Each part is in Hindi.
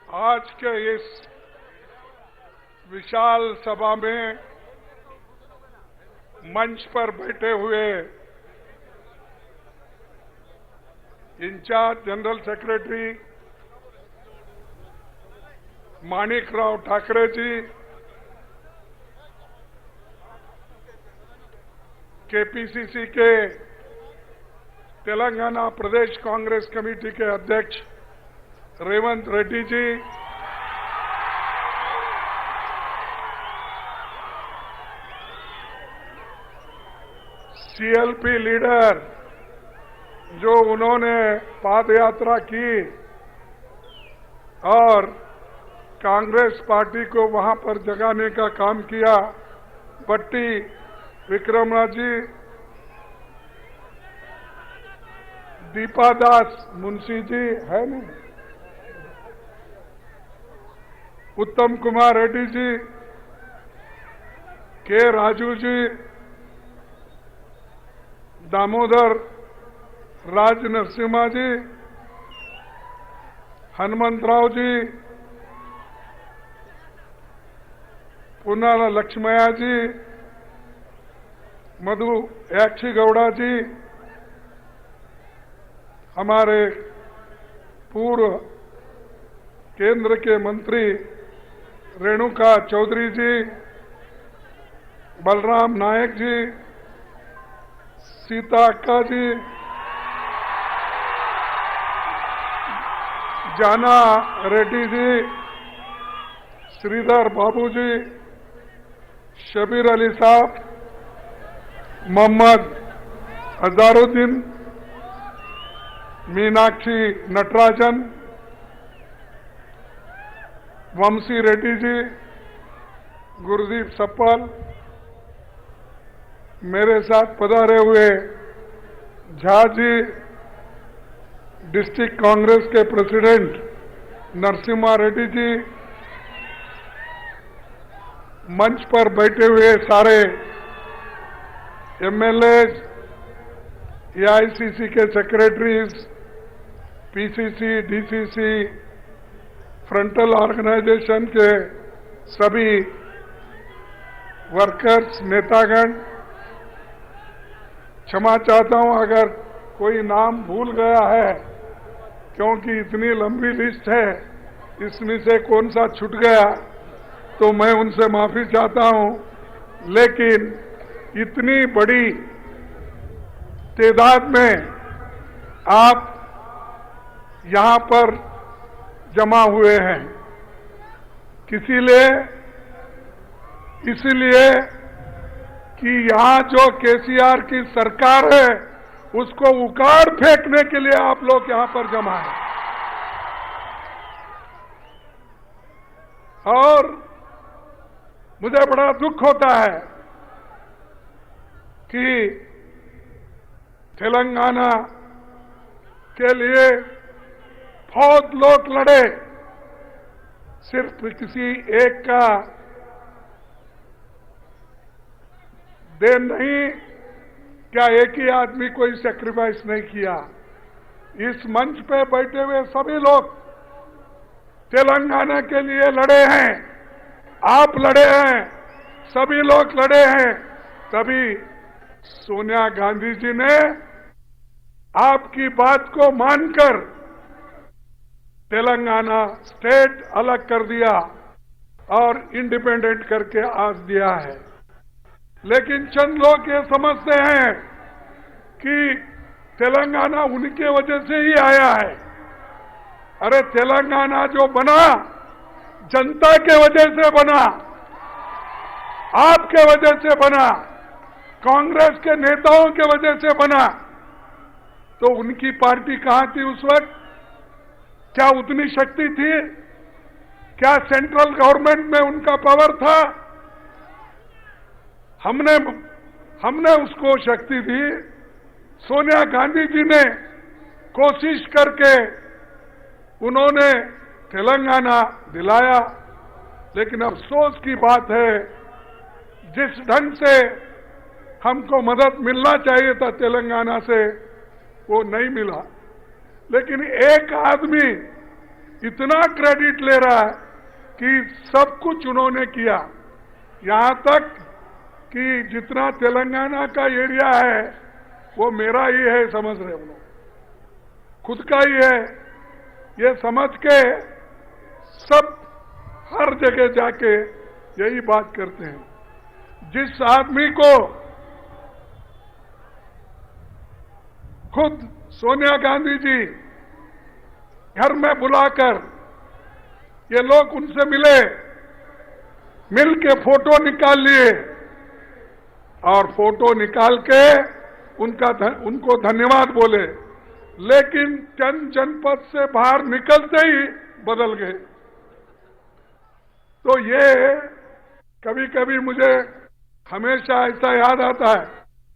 आज के इस विशाल सभा में मंच पर बैठे हुए in-charge general secretary Manikrao Thakre ji, KPCC के तेलंगाना प्रदेश कांग्रेस कमेटी के अध्यक्ष रेवंत रेड्डी जी, सीएलपी लीडर जो उन्होंने पाद यात्रा की और कांग्रेस पार्टी को वहां पर जगाने का काम किया, पट्टी विक्रमराज जी, दीपा दास मुंशी जी है ना, उत्तम कुमार रेड्डी जी, के राजू जी, दामोदर राज नरसिम्हा जी, हनुमंतराव जी, पुनाला लक्ष्मया जी, मधु याक्षी गौड़ा जी, हमारे पूर्व केंद्र के मंत्री रेणुका चौधरी जी, बलराम नायक जी, सीता अक्का जी, जाना रेड्डी जी, श्रीधर बाबू जी, शबीर अली साहब, मोहम्मद अजहरुद्दीन, मीनाक्षी नटराजन, वंशी रेड्डी जी, गुरदीप सप्पल, मेरे साथ पधारे हुए झा जी, डिस्ट्रिक्ट कांग्रेस के प्रेसिडेंट नरसिम्हा रेड्डी जी, मंच पर बैठे हुए सारे एमएलए, एआईसीसी के secretaries, PCC, DCC, frontal organisation के सभी वर्कर्स, नेतागण, क्षमा चाहता हूं अगर कोई नाम भूल गया है, क्योंकि इतनी लंबी लिस्ट है, इसमें से कौन सा छूट गया तो मैं उनसे माफी चाहता हूं। लेकिन इतनी बड़ी तादाद में आप यहां पर जमा हुए हैं, इसलिए कि यहां जो केसीआर की सरकार है उसको उखाड़ फेंकने के लिए आप लोग यहां पर जमा हैं। और मुझे बड़ा दुख होता है कि तेलंगाना के लिए बहुत लोग लड़े, सिर्फ किसी एक का देन नहीं, क्या एक ही आदमी कोई सैक्रिफाइस नहीं किया। इस मंच पे बैठे हुए सभी लोग तेलंगाना के लिए लड़े हैं, आप लड़े हैं, सभी लोग लड़े हैं, तभी सोनिया गांधी जी ने आपकी बात को मानकर तेलंगाना स्टेट अलग कर दिया और इंडिपेंडेंट करके आज दिया है। लेकिन चंद लोग ये समझते हैं कि तेलंगाना उनके वजह से ही आया है। अरे तेलंगाना जो बना जनता के वजह से बना, आपके वजह से बना, कांग्रेस के नेताओं के वजह से बना। तो उनकी पार्टी कहां थी उस वक्त? क्या उतनी शक्ति थी? क्या सेंट्रल गवर्नमेंट में उनका पावर था? हमने उसको शक्ति दी। सोनिया गांधी जी ने कोशिश करके उन्होंने तेलंगाना दिलाया, लेकिन अफसोस की बात है जिस ढंग से हमको मदद मिलना चाहिए था तेलंगाना से वो नहीं मिला। लेकिन एक आदमी इतना क्रेडिट ले रहा है कि सब कुछ उन्होंने किया, यहां तक कि जितना तेलंगाना का एरिया है वो मेरा ही है समझ रहे हैं, खुद का ही है ये समझ के सब हर जगह जाके यही बात करते हैं। जिस आदमी को खुद सोनिया गांधी जी घर में बुलाकर ये लोग उनसे मिले, मिल के फोटो निकाल लिए और फोटो निकाल के उनको धन्यवाद बोले, लेकिन जनपद से बाहर निकलते ही बदल गए। तो ये कभी कभी मुझे हमेशा ऐसा याद आता है,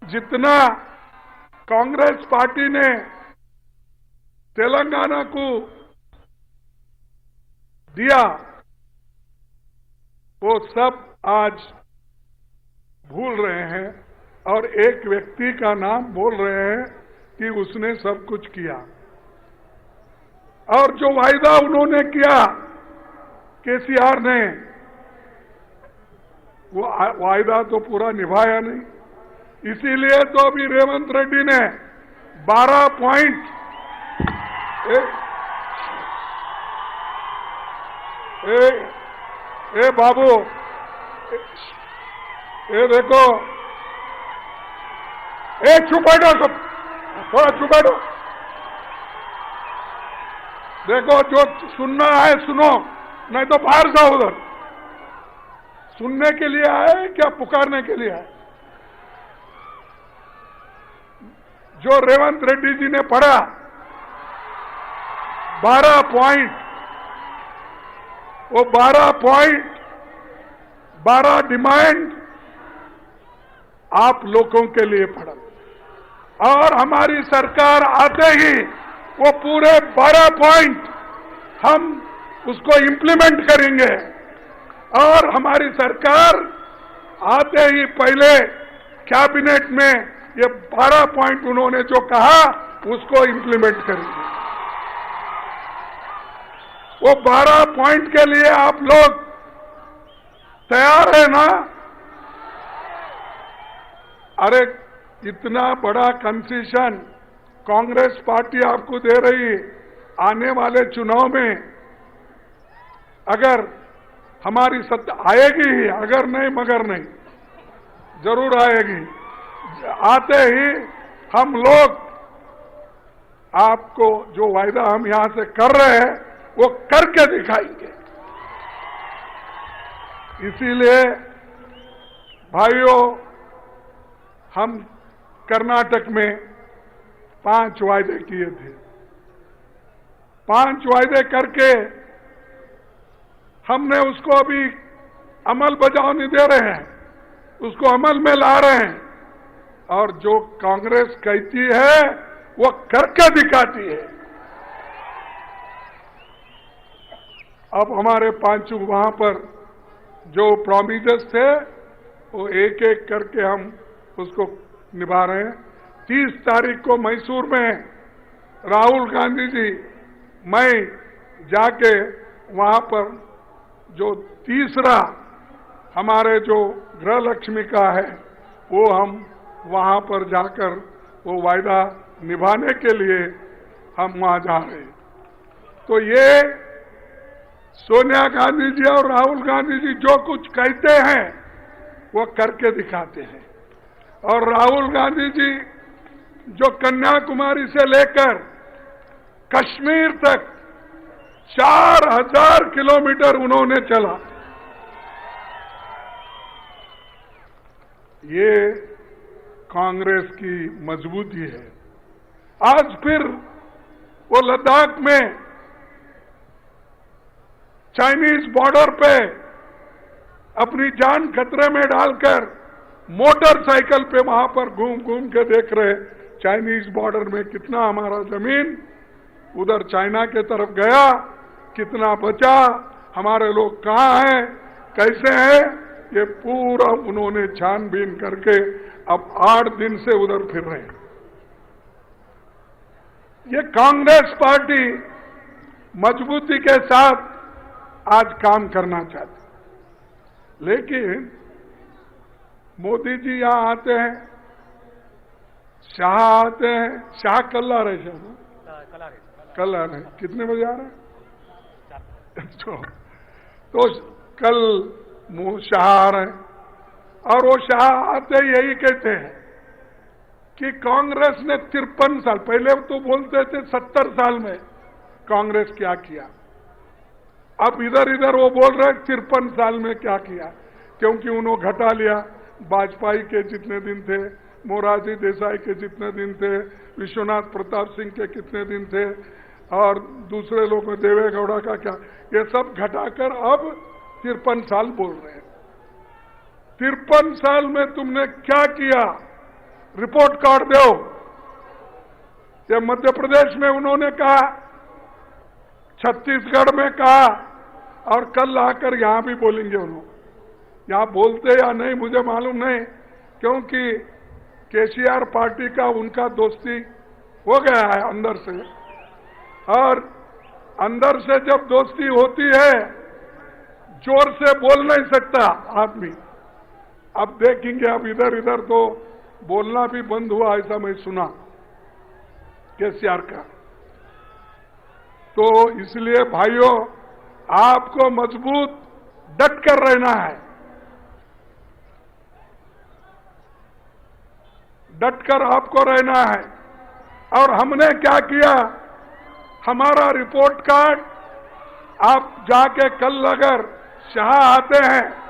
जितना कांग्रेस पार्टी ने तेलंगाना को दिया वो सब आज भूल रहे हैं और एक व्यक्ति का नाम बोल रहे हैं कि उसने सब कुछ किया। और जो वायदा उन्होंने किया केसीआर ने, वो वायदा तो पूरा निभाया नहीं। इसीलिए तो अभी रेवंत रेड्डी ने 12 पॉइंट बाबू देखो, चुप बैठो, सब थोड़ा चुप बैठो। देखो जो सुनना है सुनो, नहीं तो बाहर जाओ उधर। सुनने के लिए आए क्या पुकारने के लिए आए? जो रेवंत रेड्डी जी ने पढ़ा 12 पॉइंट, वो 12 पॉइंट 12 डिमांड आप लोगों के लिए पड़ा और हमारी सरकार आते ही वो पूरे 12 पॉइंट हम उसको इम्प्लीमेंट करेंगे। और हमारी सरकार आते ही पहले कैबिनेट में ये 12 पॉइंट उन्होंने जो कहा उसको इम्प्लीमेंट करेंगे। वो 12 पॉइंट के लिए आप लोग तैयार है ना? अरे इतना बड़ा कंसेशन कांग्रेस पार्टी आपको दे रही है, आने वाले चुनाव में अगर हमारी सत्ता आएगी ही, अगर नहीं मगर नहीं, जरूर आएगी। आते ही हम लोग आपको जो वायदा हम यहां से कर रहे हैं वो करके दिखाएंगे। इसीलिए भाइयों, हम कर्नाटक में 5 वायदे किए थे। 5 वायदे करके हमने उसको अभी अमल बजावनी दे रहे हैं, उसको अमल में ला रहे हैं। और जो कांग्रेस कहती है वो करके दिखाती है। अब हमारे 5 वहां पर जो प्रॉमिसेस थे वो एक एक करके हम उसको निभा रहे हैं। 30 तारीख को मैसूर में राहुल गांधी जी, मैं जाके वहां पर जो तीसरा हमारे जो गृह लक्ष्मी का है वो हम वहां पर जाकर वो वायदा निभाने के लिए हम वहां जा रहे हैं। तो ये सोनिया गांधी जी और राहुल गांधी जी जो कुछ कहते हैं वो करके दिखाते हैं। और राहुल गांधी जी जो कन्याकुमारी से लेकर कश्मीर तक 4000 किलोमीटर उन्होंने चला, ये कांग्रेस की मजबूती है। आज फिर वो लद्दाख में चाइनीज बॉर्डर पे अपनी जान खतरे में डालकर मोटरसाइकिल पे वहां पर घूम घूम के देख रहे चाइनीज बॉर्डर में कितना हमारा जमीन उधर चाइना के तरफ गया, कितना बचा, हमारे लोग कहां हैं, कैसे हैं, ये पूरा उन्होंने छानबीन करके अब 8 दिन से उधर फिर रहे हैं। ये कांग्रेस पार्टी मजबूती के साथ आज काम करना चाहते। लेकिन मोदी जी यहां आते हैं, शाह आते हैं, शाह कल आ रहे, कल आ रहे, कितने बजे आ रहे हैं? तो कल शाह आ रहे हैं, और वो शाह आते यही कहते हैं कि कांग्रेस ने 53 साल, पहले तो बोलते थे 70 साल में कांग्रेस क्या किया, अब इधर इधर वो बोल रहे 53 साल में क्या किया, क्योंकि उन्होंने घटा लिया। वाजपेयी के जितने दिन थे, मोरारजी देसाई के जितने दिन थे, विश्वनाथ प्रताप सिंह के कितने दिन थे, और दूसरे लोग में देवेगौड़ा का क्या, ये सब घटाकर अब 53 साल बोल रहे हैं। 53 साल में तुमने क्या किया, रिपोर्ट कार्ड दो। ये मध्य प्रदेश में उन्होंने कहा, छत्तीसगढ़ में कहा, और कल आकर यहां भी बोलेंगे उन्होंने। यहां बोलते या नहीं मुझे मालूम नहीं, क्योंकि केसीआर पार्टी का उनका दोस्ती हो गया है अंदर से, और अंदर से जब दोस्ती होती है जोर से बोल नहीं सकता आदमी। अब देखेंगे, अब इधर इधर तो बोलना भी बंद हुआ, ऐसा मैं सुना केसीआर का। तो इसलिए भाइयों, आपको मजबूत डट कर रहना है, डट कर आपको रहना है। और हमने क्या किया, हमारा रिपोर्ट कार्ड आप जाके कल अगर शाह आते हैं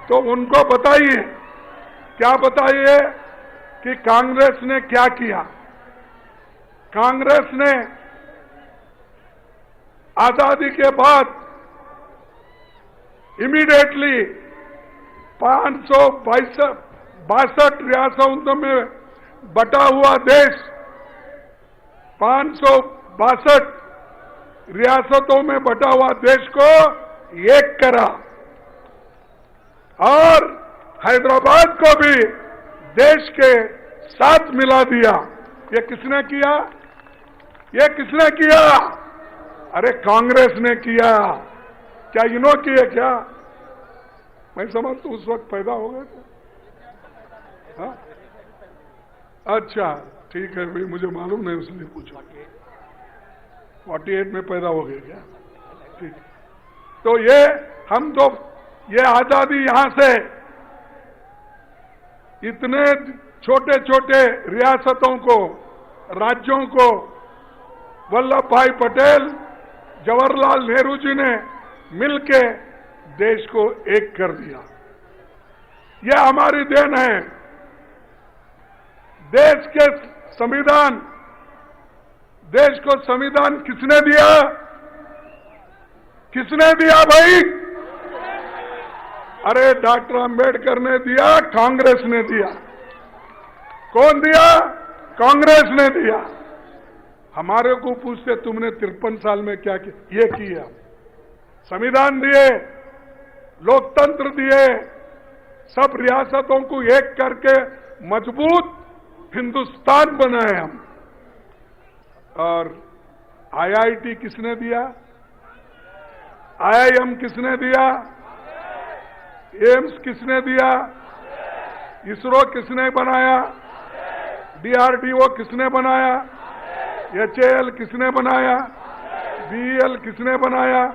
तो उनको बताइए, क्या बताइए कि कांग्रेस ने क्या किया। कांग्रेस ने आजादी के बाद इमीडिएटली 562 रियासतों में बटा हुआ देश, 562 रियासतों में बटा हुआ देश को एक करा, और हैदराबाद को भी देश के साथ मिला दिया। ये किसने किया? ये किसने किया? अरे कांग्रेस ने किया। क्या इन्हों किए क्या? मैं समझता उस वक्त पैदा हो गए थे। हाँ? अच्छा ठीक है भाई, मुझे मालूम नहीं इसलिए पूछा। 48 में पैदा हो गए क्या? ठीक। तो ये हम तो ये आजादी यहां से इतने छोटे छोटे रियासतों को, राज्यों को वल्लभ भाई पटेल, जवाहरलाल नेहरू जी ने मिलके देश को एक कर दिया। यह हमारी देन है। देश के संविधान, देश को संविधान किसने दिया? किसने दिया भाई? अरे डॉक्टर अंबेडकर ने दिया, कांग्रेस ने दिया। कौन दिया? कांग्रेस ने दिया। हमारे को पूछते तुमने 53 साल में क्या किया? ये किया, संविधान दिए, लोकतंत्र दिए, सब रियासतों को एक करके मजबूत हिंदुस्तान बनाए हम। और आईआईटी किसने दिया? आईआईएम किसने दिया? एम्स किसने दिया? इसरो किसने बनाया? डीआरडीओ किसने बनाया? एचएएल किसने बनाया? बीईएल किसने बनाया?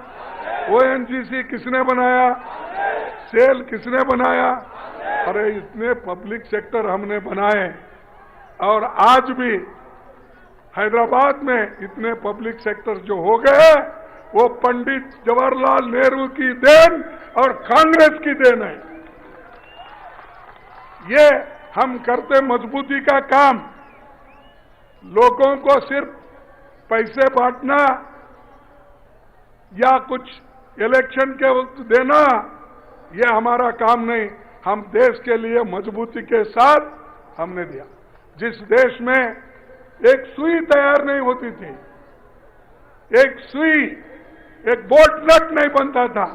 ओएनजीसी किसने बनाया? सेल किसने बनाया? अरे इतने पब्लिक सेक्टर हमने बनाए, और आज भी हैदराबाद में इतने पब्लिक सेक्टर जो हो गए वो पंडित जवाहरलाल नेहरू की देन और कांग्रेस की देन है। ये हम करते मजबूती का काम। लोगों को सिर्फ पैसे बांटना या कुछ इलेक्शन के वक्त देना, ये हमारा काम नहीं। हम देश के लिए मजबूती के साथ हमने दिया। जिस देश में एक सुई तैयार नहीं होती थी, एक सुई, एक बोट नट नहीं बनता था,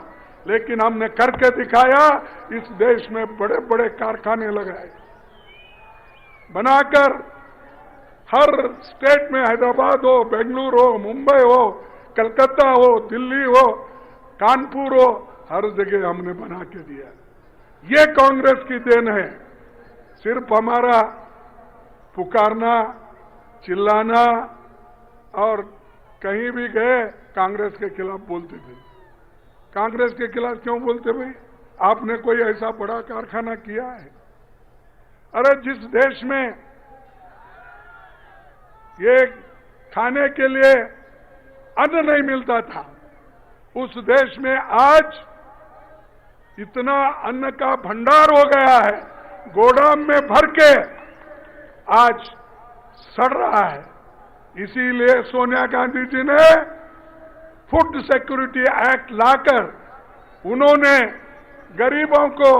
लेकिन हमने करके दिखाया। इस देश में बड़े बड़े कारखाने लगाए, बनाकर हर स्टेट में, हैदराबाद हो, बेंगलुरु हो, मुंबई हो, कलकत्ता हो, दिल्ली हो, कानपुर हो, हर जगह हमने बना के दिया। ये कांग्रेस की देन है। सिर्फ हमारा पुकारना, चिल्लाना और कहीं भी गए कांग्रेस के खिलाफ बोलते थे। कांग्रेस के खिलाफ क्यों बोलते भाई? आपने कोई ऐसा बड़ा कारखाना किया है? अरे जिस देश में ये खाने के लिए अन्न नहीं मिलता था, उस देश में आज इतना अन्न का भंडार हो गया है, गोदाम में भर के आज सड़ रहा है। इसीलिए सोनिया गांधी जी ने फूड सिक्योरिटी एक्ट लाकर उन्होंने गरीबों को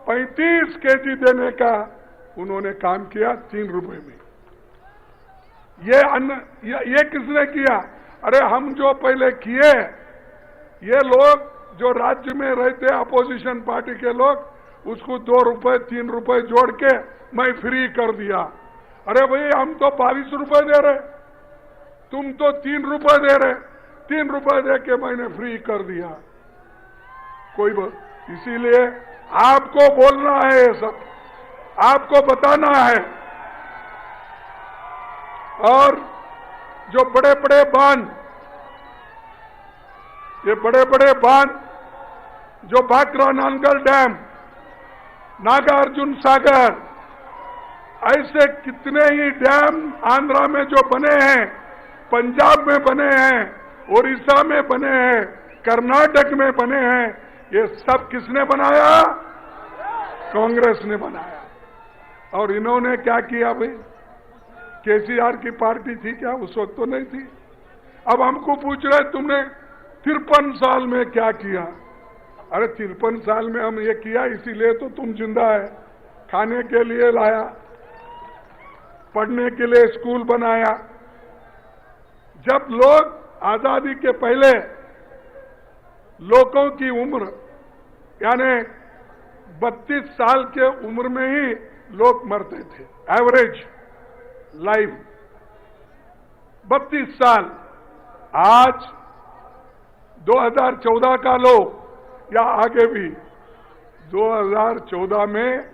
35 केजी देने का उन्होंने काम किया 3 रुपए में। ये अन्न ये किसने किया? अरे हम जो पहले किए, ये लोग जो राज्य में रहते अपोजिशन पार्टी के लोग, उसको 2 रुपए 3 रुपए जोड़ के मैं फ्री कर दिया। अरे भाई हम तो 22 रुपए दे रहे, तुम तो 3 रुपए दे रहे, 3 रुपए दे के मैंने फ्री कर दिया। इसीलिए आपको बोलना है, ये सब आपको बताना है। और जो बड़े बड़े बांध, ये बड़े बड़े बांध जो भाखरा नानगल डैम, नागार्जुन सागर, ऐसे कितने ही डैम आंध्रा में जो बने हैं, पंजाब में बने हैं, उड़ीसा में बने हैं, कर्नाटक में बने हैं, ये सब किसने बनाया? कांग्रेस ने बनाया। और इन्होंने क्या किया भाई? केसीआर की पार्टी थी क्या? उस वक्त तो नहीं थी। अब हमको पूछ रहे तुमने 53 साल में क्या किया? अरे 53 साल में हम ये किया इसीलिए तो तुम जिंदा है। खाने के लिए लाया, पढ़ने के लिए स्कूल बनाया। जब लोग आजादी के पहले लोगों की उम्र यानी 32 साल के उम्र में ही लोग मरते थे, एवरेज लाइफ 32 साल। आज 2014 का लो या आगे भी 2014 में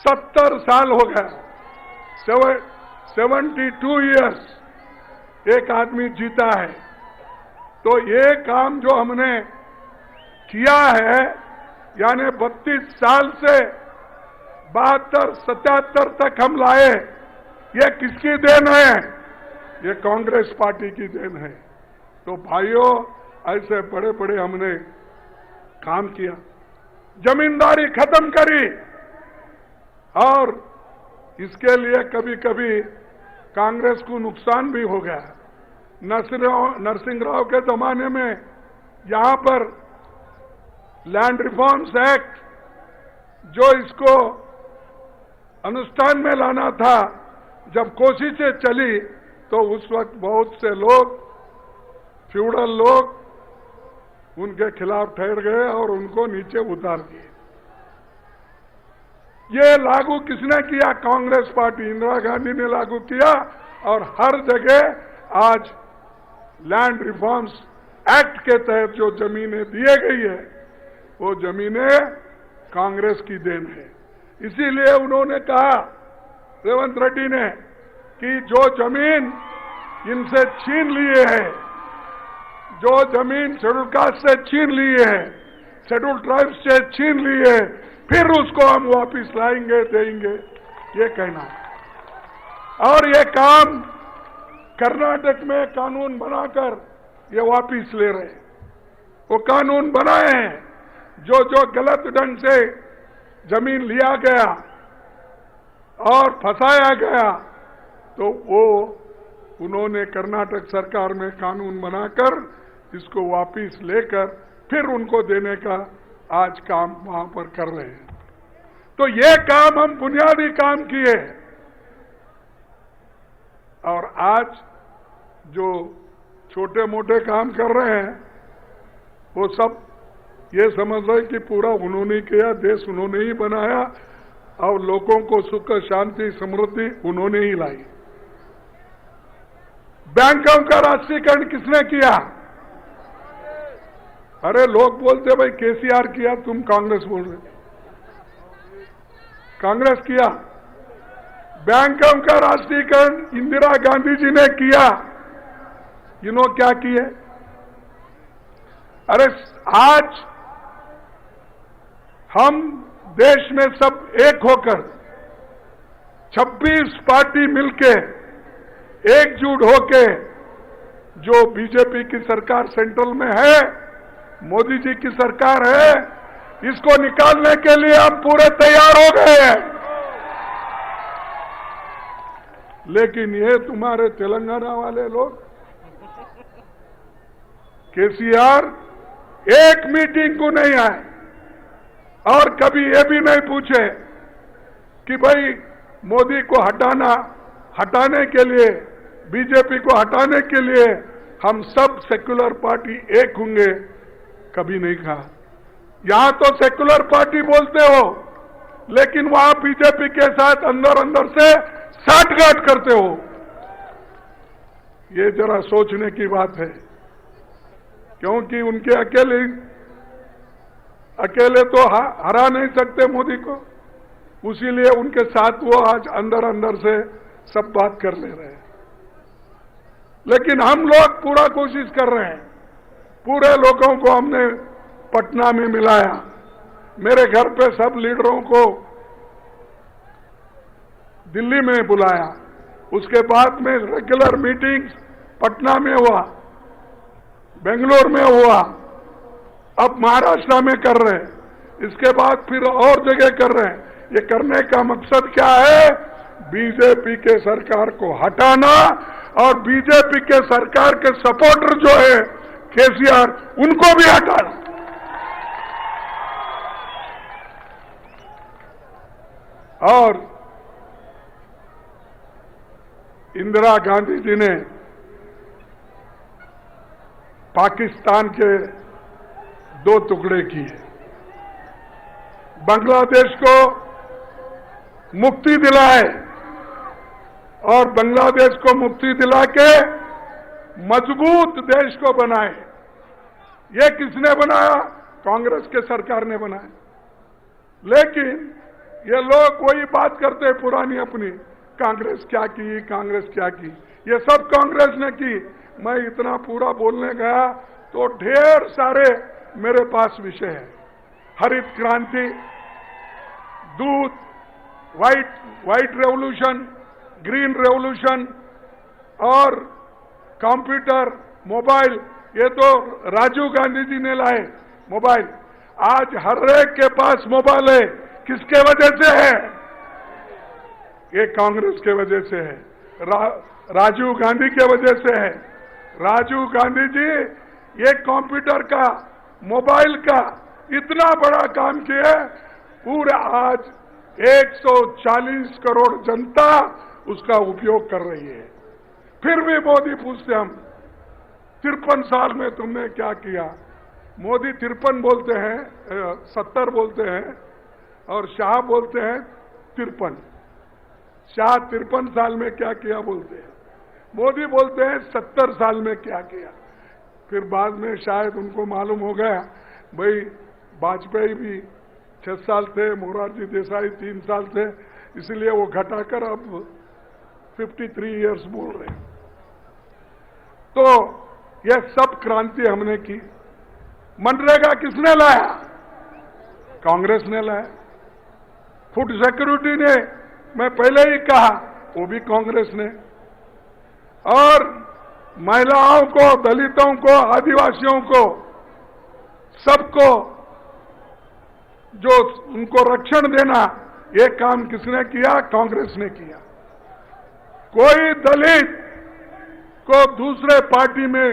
70 साल हो गया, 72 इयर्स एक आदमी जीता है। तो ये काम जो हमने किया है, यानी 32 साल से 72, 77 तक हम लाए, ये किसकी देन है? ये कांग्रेस पार्टी की देन है। तो भाइयों, ऐसे बड़े बड़े हमने काम किया, जमींदारी खत्म करी। और इसके लिए कभी कभी कांग्रेस को नुकसान भी हो गया। नरसिंह राव के जमाने में यहां पर लैंड रिफॉर्म्स एक्ट जो इसको अनुष्ठान में लाना था, जब कोशिशें चली तो उस वक्त बहुत से लोग, फ्यूडल लोग, उनके खिलाफ ठहर गए और उनको नीचे उतार दिए। ये लागू किसने किया? कांग्रेस पार्टी, इंदिरा गांधी ने लागू किया। और हर जगह आज लैंड रिफॉर्म्स एक्ट के तहत जो जमीनें दिए गई है, वो जमीनें कांग्रेस की देन है। इसीलिए उन्होंने कहा, रेवंत रेड्डी ने, कि जो जमीन इनसे छीन लिए है, जो जमीन शेड्यूल कास्ट से छीन लिए है, शेड्यूल ट्राइब्स से छीन लिए है, फिर उसको हम वापिस लाएंगे, देंगे, ये कहना। और ये काम कर्नाटक में कानून बनाकर ये वापिस ले रहे। वो कानून बनाए हैं, जो जो गलत ढंग से जमीन लिया गया और फंसाया गया, तो वो उन्होंने कर्नाटक सरकार में कानून बनाकर इसको वापिस लेकर फिर उनको देने का आज काम वहां पर कर रहे हैं। तो ये काम हम बुनियादी काम किए। और आज जो छोटे मोटे काम कर रहे हैं, वो सब ये समझ रहे कि पूरा उन्होंने किया, देश उन्होंने ही बनाया और लोगों को सुख शांति समृद्धि उन्होंने ही लाई। बैंकों का राष्ट्रीयकरण किसने किया? अरे लोग बोलते भाई केसीआर किया, तुम कांग्रेस बोल रहे। कांग्रेस किया। बैंकों का राष्ट्रीयकरण इंदिरा गांधी जी ने किया। इन्होंने क्या किए? अरे आज हम देश में सब एक होकर 26 पार्टी मिलके एकजुट होके जो बीजेपी की सरकार सेंट्रल में है, मोदी जी की सरकार है, इसको निकालने के लिए हम पूरे तैयार हो गए हैं। लेकिन ये तुम्हारे तेलंगाना वाले लोग, केसीआर एक मीटिंग को नहीं आए और कभी ये भी नहीं पूछे कि भाई मोदी को हटाने के लिए, बीजेपी को हटाने के लिए हम सब सेक्युलर पार्टी एक होंगे, कभी नहीं कहा। यहां तो सेक्युलर पार्टी बोलते हो, लेकिन वहां बीजेपी के साथ अंदर अंदर से साठगांठ करते हो। ये जरा सोचने की बात है, क्योंकि उनके अकेले तो हरा नहीं सकते मोदी को, उसीलिए उनके साथ वो आज अंदर अंदर से सब बात कर ले रहे हैं। लेकिन हम लोग पूरा कोशिश कर रहे हैं। पूरे लोगों को हमने पटना में मिलाया, मेरे घर पे सब लीडरों को दिल्ली में बुलाया, उसके बाद में रेगुलर मीटिंग्स पटना में हुआ, बेंगलोर में हुआ, अब महाराष्ट्र में कर रहे हैं, इसके बाद फिर और जगह कर रहे हैं। ये करने का मकसद क्या है? बीजेपी के सरकार को हटाना और बीजेपी के सरकार के सपोर्टर जो है केसीआर, उनको भी हटाना। और इंदिरा गांधी जी ने पाकिस्तान के 2 टुकड़े किए, बांग्लादेश को मुक्ति दिलाए और बांग्लादेश को मुक्ति दिला के मजबूत देश को बनाए। ये किसने बनाया? कांग्रेस के सरकार ने बनाया। लेकिन ये लोग वही बात करते हैं पुरानी अपनी, कांग्रेस क्या की, कांग्रेस क्या की। ये सब कांग्रेस ने की। मैं इतना पूरा बोलने गया तो ढेर सारे मेरे पास विषय है। हरित क्रांति, दूध, व्हाइट रेवोल्यूशन, ग्रीन रेवोल्यूशन और कंप्यूटर, मोबाइल, ये तो राजीव गांधी जी ने लाए मोबाइल। आज हर एक के पास मोबाइल है, किसके वजह से है? ये कांग्रेस के वजह से है, राजीव गांधी के वजह से है। राजीव गांधी जी ये कंप्यूटर का, मोबाइल का इतना बड़ा काम किया, पूरा आज 140 करोड़ जनता उसका उपयोग कर रही है। फिर भी मोदी पूछते हम 53 साल में तुमने क्या किया? मोदी 53 बोलते हैं, 70 बोलते हैं और शाह बोलते हैं 53। शाह 53 साल में क्या किया बोलते हैं, मोदी बोलते हैं 70 साल में क्या किया। फिर बाद में शायद उनको मालूम हो गया भाई वाजपेयी भी 6 साल थे, मोरारजी देसाई 3 साल थे, इसलिए वो घटाकर अब 53 इयर्स बोल रहे हैं। तो यह सब क्रांति हमने की। मनरेगा किसने लाया? कांग्रेस ने लाया। फूड सिक्योरिटी ने, मैं पहले ही कहा, वो भी कांग्रेस ने। और महिलाओं को, दलितों को, आदिवासियों को, सबको जो उनको रक्षण देना, ये काम किसने किया? कांग्रेस ने किया। कोई दलित को दूसरे पार्टी में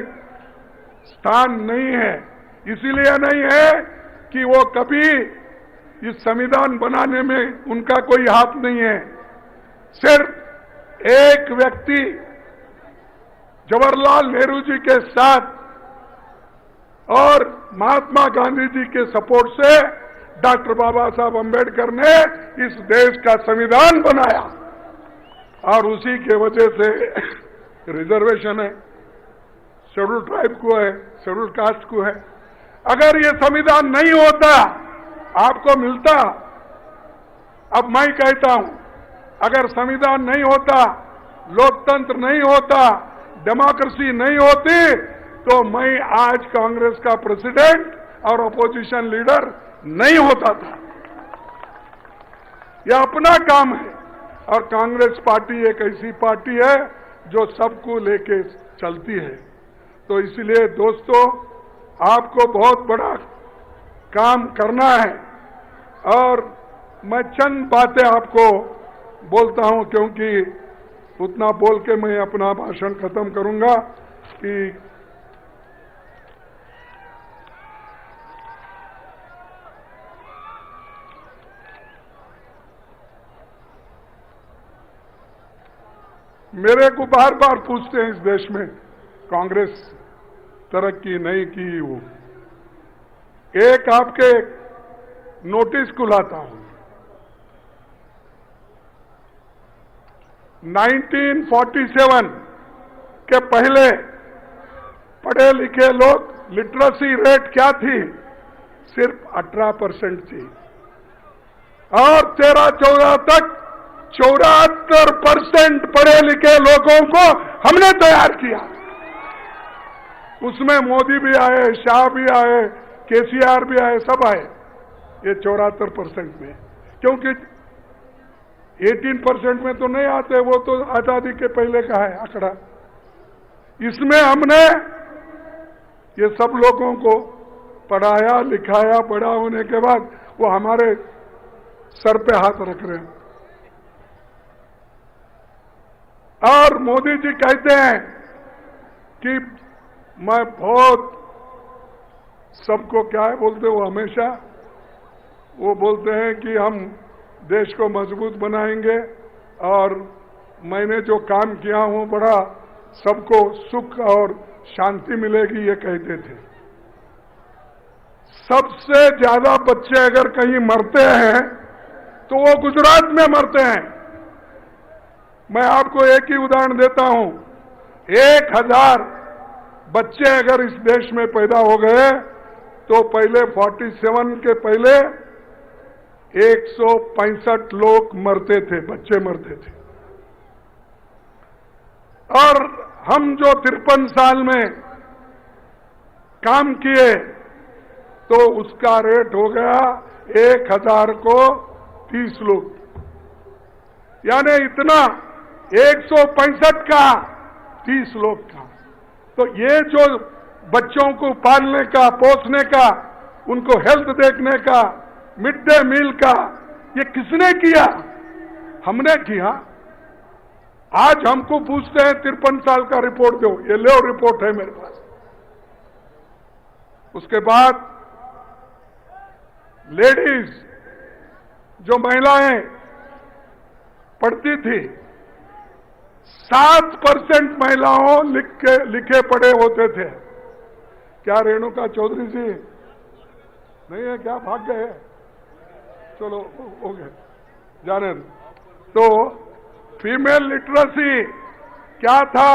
स्थान नहीं है, इसीलिए नहीं है कि वो कभी इस संविधान बनाने में उनका कोई हाथ नहीं है। सिर्फ एक व्यक्ति जवाहरलाल नेहरू जी के साथ और महात्मा गांधी जी के सपोर्ट से डॉक्टर बाबा साहब अंबेडकर ने इस देश का संविधान बनाया और उसी के वजह से रिजर्वेशन है, शेड्यूल ट्राइब को है, शेड्यूल कास्ट को है। अगर ये संविधान नहीं होता, आपको मिलता। अब मैं कहता हूं, अगर संविधान नहीं होता, लोकतंत्र नहीं होता, डेमोक्रेसी नहीं होती, तो मैं आज कांग्रेस का प्रेसिडेंट और अपोजिशन लीडर नहीं होता था। यह अपना काम है और कांग्रेस पार्टी एक ऐसी पार्टी है जो सबको लेके चलती है। तो इसलिए दोस्तों, आपको बहुत बड़ा काम करना है और मैं चंद बातें आपको बोलता हूं, क्योंकि उतना बोल के मैं अपना भाषण खत्म करूंगा कि मेरे को बार बार पूछते हैं इस देश में कांग्रेस तरक्की नहीं की। वो एक आपके नोटिस को लाता हूं, 1947 के पहले पढ़े लिखे लोग लिटरेसी रेट क्या थी? सिर्फ 18% थी और 13-14 तक 74% पढ़े लिखे लोगों को हमने तैयार किया। उसमें मोदी भी आए, शाह भी आए, केसीआर भी आए, सब आए ये 74% में, क्योंकि 18% में तो नहीं आते, वो तो आजादी के पहले का है आंकड़ा। इसमें हमने ये सब लोगों को पढ़ाया लिखाया, बड़ा होने के बाद वो हमारे सर पे हाथ रख रहे हैं। और मोदी जी कहते हैं कि मैं बहुत सबको क्या है बोलते, वो हमेशा वो बोलते हैं कि हम देश को मजबूत बनाएंगे और मैंने जो काम किया हूं बड़ा सबको सुख और शांति मिलेगी, ये कहते थे। सबसे ज्यादा बच्चे अगर कहीं मरते हैं तो वो गुजरात में मरते हैं। मैं आपको एक ही उदाहरण देता हूं, 1000 बच्चे अगर इस देश में पैदा हो गए तो पहले 47 के पहले 165 लोग मरते थे, बच्चे मरते थे। और हम जो 53 साल में काम किए तो उसका रेट हो गया 1000 को 30 लोग, यानी इतना 165 का 30 लोग का। तो ये जो बच्चों को पालने का, पोसने का, उनको हेल्थ देखने का, मिड डे मील का, ये किसने किया? हमने किया। आज हमको पूछते हैं 53 साल का रिपोर्ट दो, ये लो रिपोर्ट है मेरे पास। उसके बाद लेडीज जो महिलाएं पढ़ती थी, 7% महिलाओं लिखे पढ़े होते थे। क्या रेणुका चौधरी जी नहीं है क्या? भाग गए? चलो हो गए, जाने दो। तो फीमेल लिटरेसी क्या था?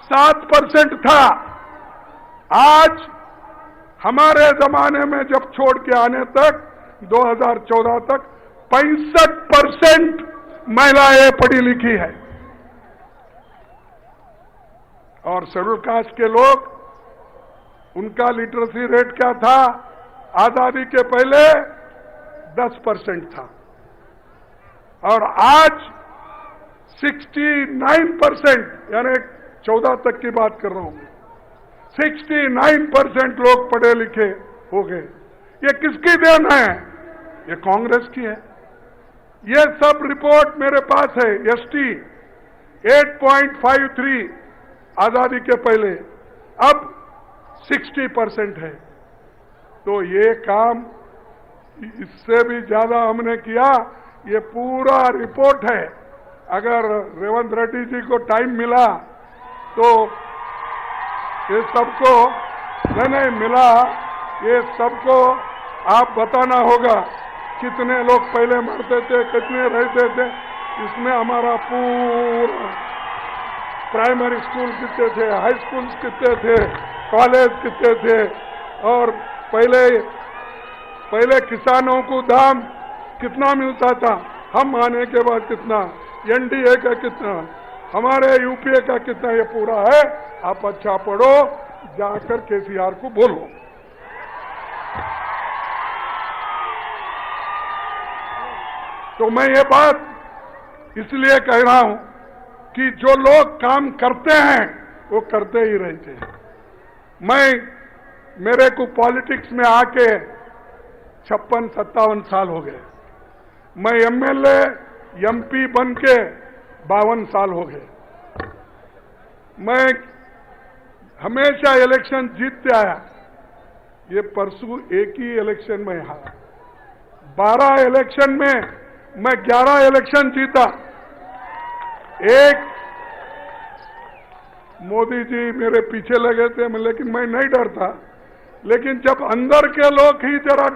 7% था। आज हमारे जमाने में जब छोड़ के आने तक 2014 तक 65% महिलाएं पढ़ी लिखी है। और शेड्यूल कास्ट के लोग, उनका लिटरेसी रेट क्या था? आजादी के पहले 10% था और आज 69%, यानी 14 तक की बात कर रहा हूं, 69% लोग पढ़े लिखे हो गए। ये किसकी देन है? ये कांग्रेस की है। ये सब रिपोर्ट मेरे पास है। एसटी 8.53 आजादी के पहले, अब 60% है। तो ये काम इससे भी ज्यादा हमने किया। ये पूरा रिपोर्ट है। अगर रेवंत रेड्डी जी को टाइम मिला तो ये सबको नहीं मिला, ये सबको आप बताना होगा कितने लोग पहले मरते थे, कितने रहते थे। इसमें हमारा पूरा प्राइमरी स्कूल कितने थे, हाई स्कूल कितने थे, कॉलेज कितने थे, और पहले किसानों को दाम कितना मिलता था, हम आने के बाद कितना, एनडीए का कितना, हमारे यूपीए का कितना, ये पूरा है। आप अच्छा पढ़ो, जाकर केसीआर को बोलो। तो मैं ये बात इसलिए कह रहा हूं कि जो लोग काम करते हैं वो करते ही रहते हैं। मेरे को पॉलिटिक्स में आके 56-57 साल हो गए। मैं एमएलए एमपी बन के 52 साल हो गए। मैं हमेशा इलेक्शन जीतते आया। ये परसों एक ही इलेक्शन में हारा। 12 इलेक्शन में मैं 11 इलेक्शन जीता। एक मोदी जी मेरे पीछे लगे थे, लेकिन मैं नहीं डरता। लेकिन जब अंदर के लोग ही जरा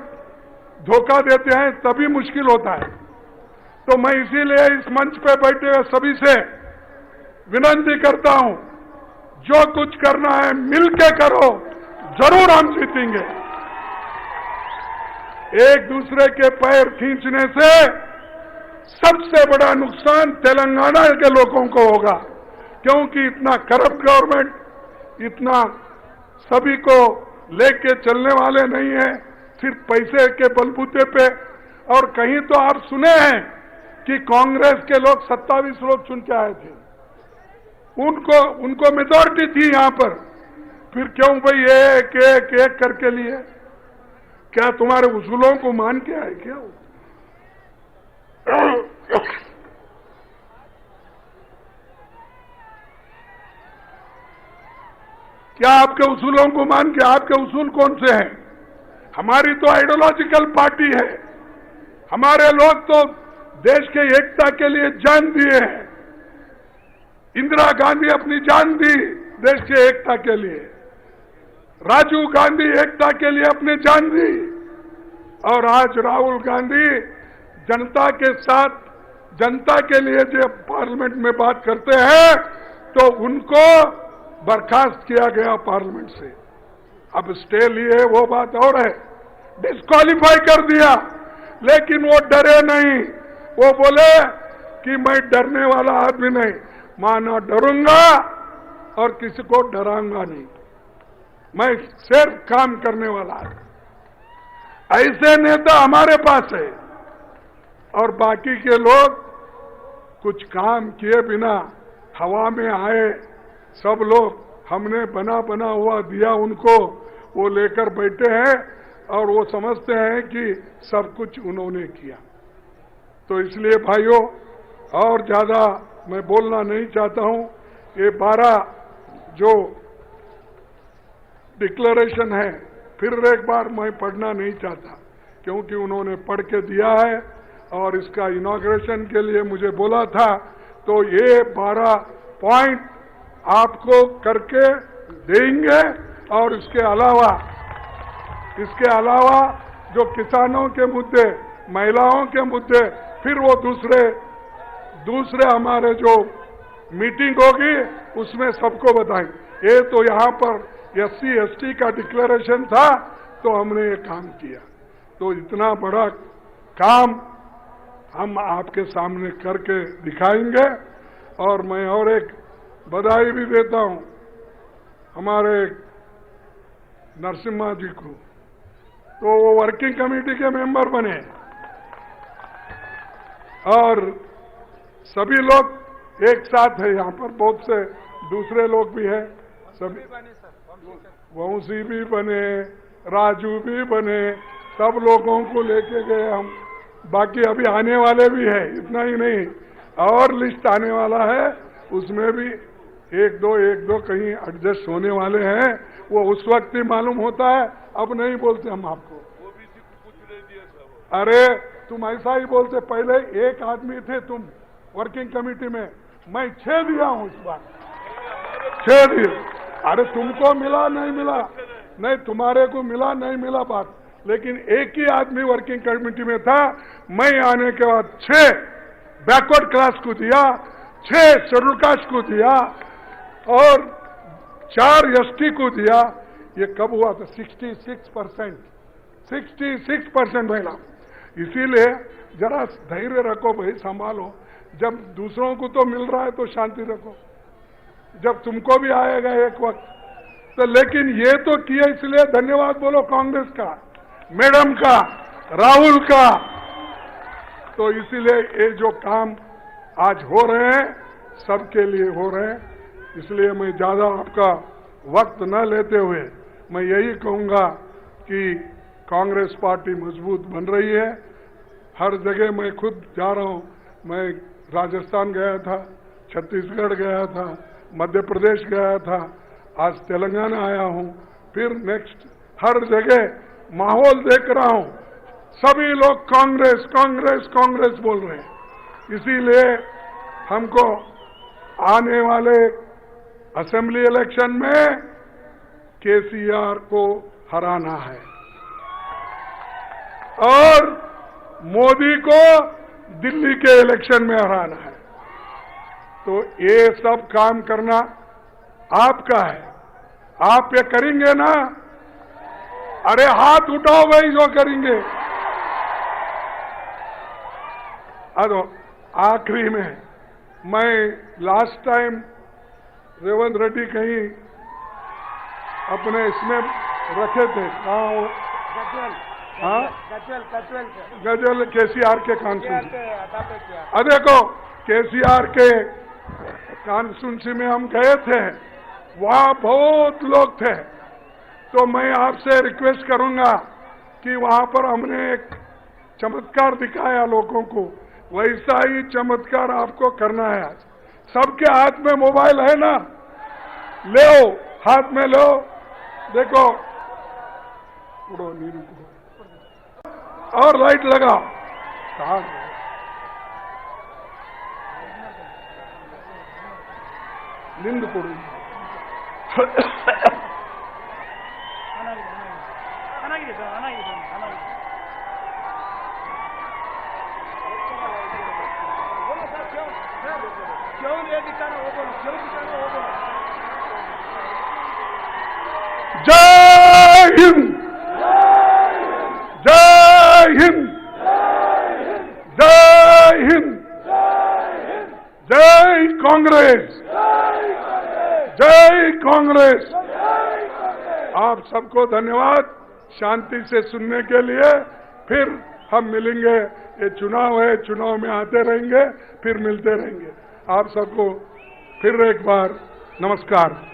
धोखा देते हैं तभी मुश्किल होता है। तो मैं इसीलिए इस मंच पे बैठे हुए सभी से विनती करता हूं, जो कुछ करना है मिलके करो, जरूर हम जीतेंगे। एक दूसरे के पैर खींचने से सबसे बड़ा नुकसान तेलंगाना के लोगों को होगा, क्योंकि इतना करप्ट गवर्नमेंट, इतना सभी को लेके चलने वाले नहीं है, सिर्फ पैसे के बलबूते पे। और कहीं तो आप सुने हैं कि कांग्रेस के लोग 27 लोग चुन के आए थे, उनको मेजॉरिटी थी यहां पर। फिर क्यों भाई एक एक एक करके लिए? क्या तुम्हारे उसूलों को मान के आए क्या? क्या आपके उसूलों को मान के? आपके उसूल कौन से हैं? हमारी तो आइडियोलॉजिकल पार्टी है। हमारे लोग तो देश के एकता के लिए जान दिए हैं। इंदिरा गांधी अपनी जान दी देश के एकता के लिए, राजीव गांधी एकता के लिए अपनी जान दी, और आज राहुल गांधी जनता के साथ, जनता के लिए जब पार्लियामेंट में बात करते हैं तो उनको बर्खास्त किया गया पार्लियामेंट से। अब स्टे लिए वो बात और है, डिस्क्वालीफाई कर दिया। लेकिन वो डरे नहीं, वो बोले कि मैं डरने वाला आदमी नहीं, माना डरूंगा और किसी को डराऊंगा नहीं, मैं सिर्फ काम करने वाला आदमी। ऐसे नेता हमारे पास है। और बाकी के लोग कुछ काम किए बिना हवा में आए, सब लोग हमने बना हुआ दिया उनको, वो लेकर बैठे हैं और वो समझते हैं कि सब कुछ उन्होंने किया। तो इसलिए भाइयों, और ज्यादा मैं बोलना नहीं चाहता हूं। ये 12 जो डिक्लेरेशन है, फिर एक बार मैं पढ़ना नहीं चाहता, क्योंकि उन्होंने पढ़ के दिया है और इसका इनॉग्रेशन के लिए मुझे बोला था। तो ये 12 पॉइंट आपको करके देंगे। और इसके अलावा जो किसानों के मुद्दे, महिलाओं के मुद्दे, फिर वो दूसरे हमारे जो मीटिंग होगी उसमें सबको बताएंगे। ये तो यहाँ पर SC ST का डिक्लेरेशन था, तो हमने ये काम किया। तो इतना बड़ा काम हम आपके सामने करके दिखाएंगे। और मैं और एक बधाई भी देता हूं हमारे नरसिम्हा जी को। तो वो वर्किंग कमेटी के मेंबर बने और सभी लोग एक साथ है। यहाँ पर बहुत से दूसरे लोग भी हैं, सभी वंशी भी बने, राजू भी बने, सब लोगों को लेके गए हम। बाकी अभी आने वाले भी है, इतना ही नहीं, और लिस्ट आने वाला है, उसमें भी एक दो कहीं एडजस्ट होने वाले हैं। वो उस वक्त ही मालूम होता है, अब नहीं बोलते हम आपको। अरे तुम ऐसा ही बोलते, पहले एक आदमी थे तुम वर्किंग कमेटी में, मैं 6 दिया हूं इस बार, 6 दिए। अरे तुमको मिला नहीं मिला, नहीं तुम्हारे को मिला नहीं मिला बात, लेकिन एक ही आदमी वर्किंग कमेटी में था। मैं आने के बाद 6 बैकवर्ड क्लास को दिया, 6 शेड्यूल कास्ट को दिया, और 4 एसटी को दिया। ये कब हुआ था? 66% महिला। इसीलिए जरा धैर्य रखो भाई, संभालो। जब दूसरों को तो मिल रहा है तो शांति रखो, जब तुमको भी आएगा एक वक्त तो। लेकिन ये तो किया, इसलिए धन्यवाद बोलो कांग्रेस का, मैडम का, राहुल का। तो इसीलिए ये जो काम आज हो रहे हैं सबके लिए हो रहे हैं। इसलिए मैं ज्यादा आपका वक्त न लेते हुए मैं यही कहूंगा कि कांग्रेस पार्टी मजबूत बन रही है। हर जगह मैं खुद जा रहा हूं। मैं राजस्थान गया था, छत्तीसगढ़ गया था, मध्य प्रदेश गया था, आज तेलंगाना आया हूं। फिर नेक्स्ट हर जगह माहौल देख रहा हूं, सभी लोग कांग्रेस कांग्रेस कांग्रेस बोल रहे हैं। इसीलिए हमको आने वाले असेंबली इलेक्शन में केसीआर को हराना है और मोदी को दिल्ली के इलेक्शन में हराना है। तो ये सब काम करना आपका है। आप ये करेंगे ना? अरे हाथ उठाओ भाई जो करेंगे। अरे आखिरी में मैं लास्ट टाइम रेवंत रेड्डी कहीं अपने इसमें रखे थे, कहाँ? हाँ, गजल केसीआर के कॉन्स्टिट्यूंसी। देखो केसीआर के कॉन्स्टिट्यूंसी में हम गए थे, वहां बहुत लोग थे। तो मैं आपसे रिक्वेस्ट करूंगा कि वहां पर हमने एक चमत्कार दिखाया लोगों को, वैसा ही चमत्कार आपको करना है। आज सबके हाथ में मोबाइल है ना? लो, हाथ में लो, देखो, उड़ो नीरू को और लाइट लगाओ। निंद पड़ी। जय हिंद, जय हिंद, जय हिंद, जय कांग्रेस, जय कांग्रेस। आप सबको धन्यवाद शांति से सुनने के लिए। फिर हम मिलेंगे। ये चुनाव है, चुनाव में आते रहेंगे, फिर मिलते रहेंगे। आप सबको फिर एक बार नमस्कार।